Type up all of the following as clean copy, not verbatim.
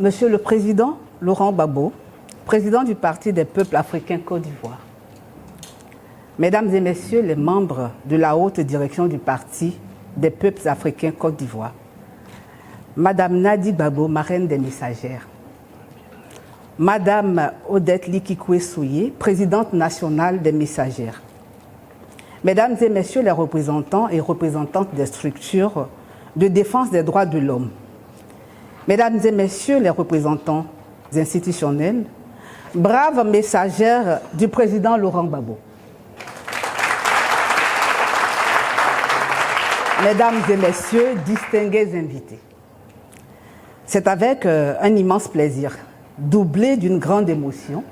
Monsieur le Président Laurent Gbagbo, président du Parti des peuples africains Côte d'Ivoire, Mesdames et Messieurs les membres de la haute direction du Parti des peuples africains Côte d'Ivoire, Madame Nadi Gbagbo, marraine des messagères, Madame Odette Likikwe-Souye, présidente nationale des messagères, Mesdames et Messieurs les représentants et représentantes des structures de défense des droits de l'homme, Mesdames et Messieurs les représentants institutionnels, braves messagères du président Laurent Gbagbo, Mesdames et Messieurs, distingués invités, c'est avec un immense plaisir, doublé d'une grande émotion,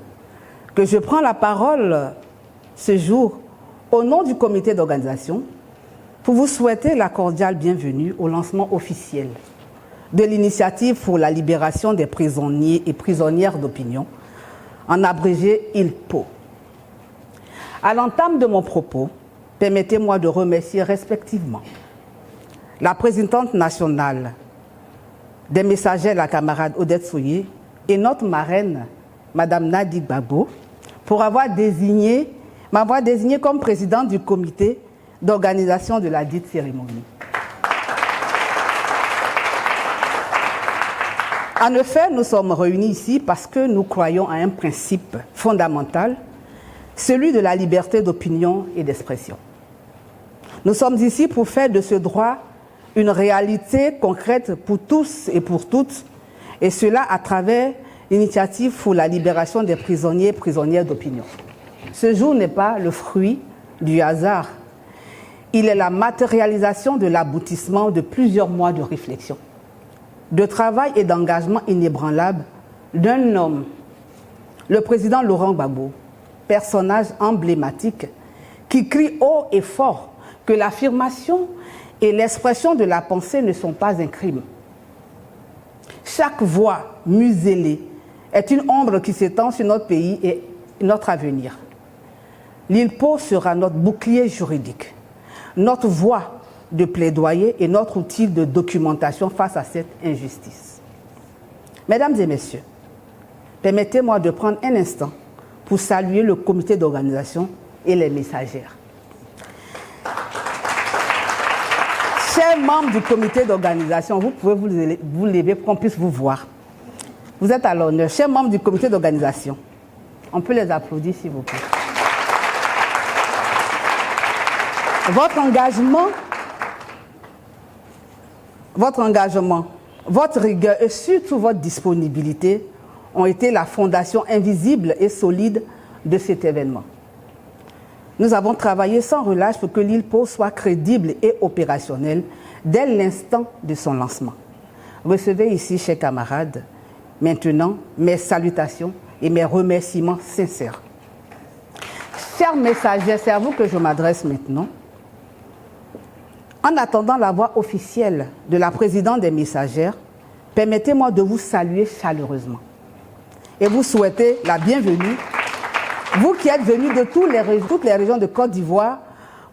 que je prends la parole ce jour au nom du comité d'organisation pour vous souhaiter la cordiale bienvenue au lancement officiel de l'initiative pour la libération des prisonniers et prisonnières d'opinion, en abrégé ILPO. À l'entame de mon propos, permettez-moi de remercier respectivement la présidente nationale des messagers, la camarade Odette Souye, et notre marraine, Madame Nadi Gbagbo, pour m'avoir désigné comme présidente du comité d'organisation de la dite cérémonie. En effet, nous sommes réunis ici parce que nous croyons à un principe fondamental, celui de la liberté d'opinion et d'expression. Nous sommes ici pour faire de ce droit une réalité concrète pour tous et pour toutes, et cela à travers l'initiative pour la libération des prisonniers et prisonnières d'opinion. Ce jour n'est pas le fruit du hasard. Il est la matérialisation de l'aboutissement de plusieurs mois de réflexion, de travail et d'engagement inébranlable d'un homme, le président Laurent Gbagbo, personnage emblématique qui crie haut et fort que l'affirmation et l'expression de la pensée ne sont pas un crime. Chaque voix muselée est une ombre qui s'étend sur notre pays et notre avenir. L'ILPO sera notre bouclier juridique, notre voix de plaidoyer et notre outil de documentation face à cette injustice. Mesdames et Messieurs, permettez-moi de prendre un instant pour saluer le comité d'organisation et les messagères. Chers membres du comité d'organisation, vous pouvez vous lever pour qu'on puisse vous voir. Vous êtes à l'honneur. Chers membres du comité d'organisation, on peut les applaudir s'il vous plaît. Votre engagement, votre rigueur et surtout votre disponibilité ont été la fondation invisible et solide de cet événement. Nous avons travaillé sans relâche pour que l'ILPO soit crédible et opérationnel dès l'instant de son lancement. Recevez ici, chers camarades, maintenant mes salutations et mes remerciements sincères. Chers messagers, c'est à vous que je m'adresse maintenant. En attendant la voix officielle de la présidente des messagères, permettez-moi de vous saluer chaleureusement et vous souhaiter la bienvenue, vous qui êtes venus de toutes les régions de Côte d'Ivoire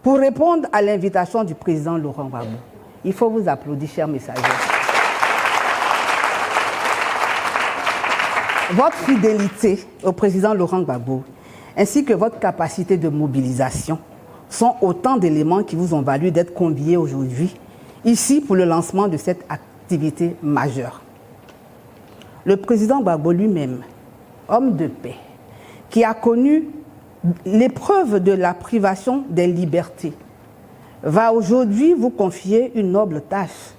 pour répondre à l'invitation du président Laurent Gbagbo. Il faut vous applaudir, chers messagers. Votre fidélité au président Laurent Gbagbo ainsi que votre capacité de mobilisation sont autant d'éléments qui vous ont valu d'être conviés aujourd'hui, ici pour le lancement de cette activité majeure. Le président Gbagbo lui-même, homme de paix, qui a connu l'épreuve de la privation des libertés, va aujourd'hui vous confier une noble tâche,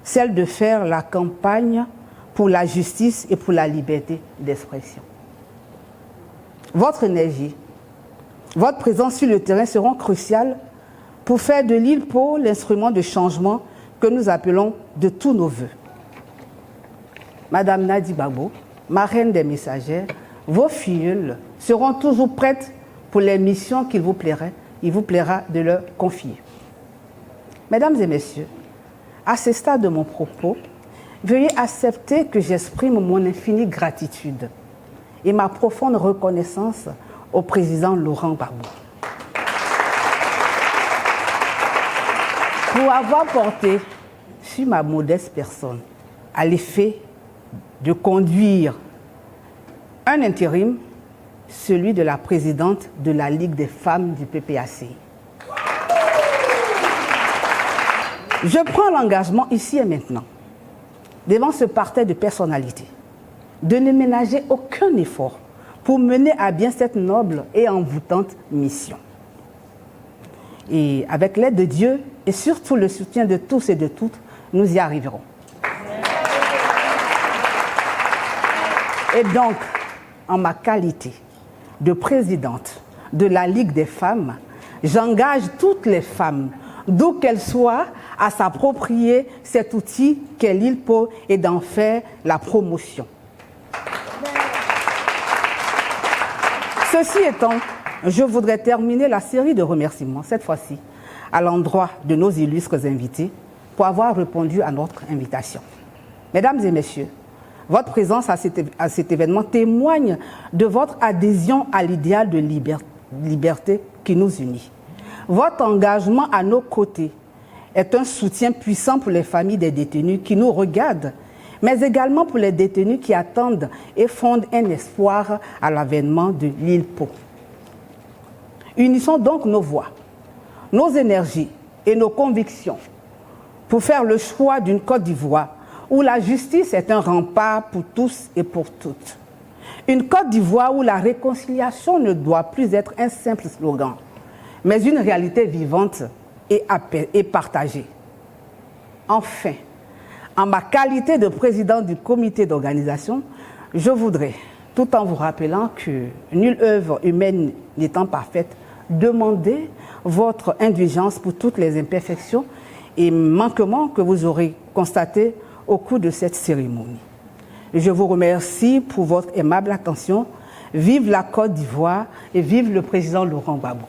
celle de faire la campagne pour la justice et pour la liberté d'expression. Votre énergie, votre présence sur le terrain seront cruciales pour faire de l'ILPO l'instrument de changement que nous appelons de tous nos voeux. Madame Nadi Gbagbo, marraine des messagères, vos filleuls seront toujours prêtes pour les missions il vous plaira de leur confier. Mesdames et Messieurs, à ce stade de mon propos, veuillez accepter que j'exprime mon infinie gratitude et ma profonde reconnaissance au président Laurent Gbagbo pour avoir porté sur ma modeste personne à l'effet de conduire un intérim, celui de la présidente de la Ligue des femmes du PPACI. Je prends l'engagement ici et maintenant, devant ce parterre de personnalités, de ne ménager aucun effort pour mener à bien cette noble et envoûtante mission. Et avec l'aide de Dieu et surtout le soutien de tous et de toutes, nous y arriverons. Et donc, en ma qualité de présidente de la Ligue des femmes, j'engage toutes les femmes, d'où qu'elles soient, à s'approprier cet outil qu'est l'ILPO et d'en faire la promotion. Ceci étant, je voudrais terminer la série de remerciements, cette fois-ci, à l'endroit de nos illustres invités, pour avoir répondu à notre invitation. Mesdames et messieurs, votre présence à cet événement témoigne de votre adhésion à l'idéal de liberté qui nous unit. Votre engagement à nos côtés est un soutien puissant pour les familles des détenus qui nous regardent, mais également pour les détenus qui attendent et fondent un espoir à l'avènement de l'ILPO. Unissons donc nos voix, nos énergies et nos convictions pour faire le choix d'une Côte d'Ivoire où la justice est un rempart pour tous et pour toutes. Une Côte d'Ivoire où la réconciliation ne doit plus être un simple slogan, mais une réalité vivante et partagée. Enfin, en ma qualité de président du comité d'organisation, je voudrais, tout en vous rappelant que nulle œuvre humaine n'étant parfaite, demander votre indulgence pour toutes les imperfections et manquements que vous aurez constatés au cours de cette cérémonie. Je vous remercie pour votre aimable attention. Vive la Côte d'Ivoire et vive le président Laurent Gbagbo.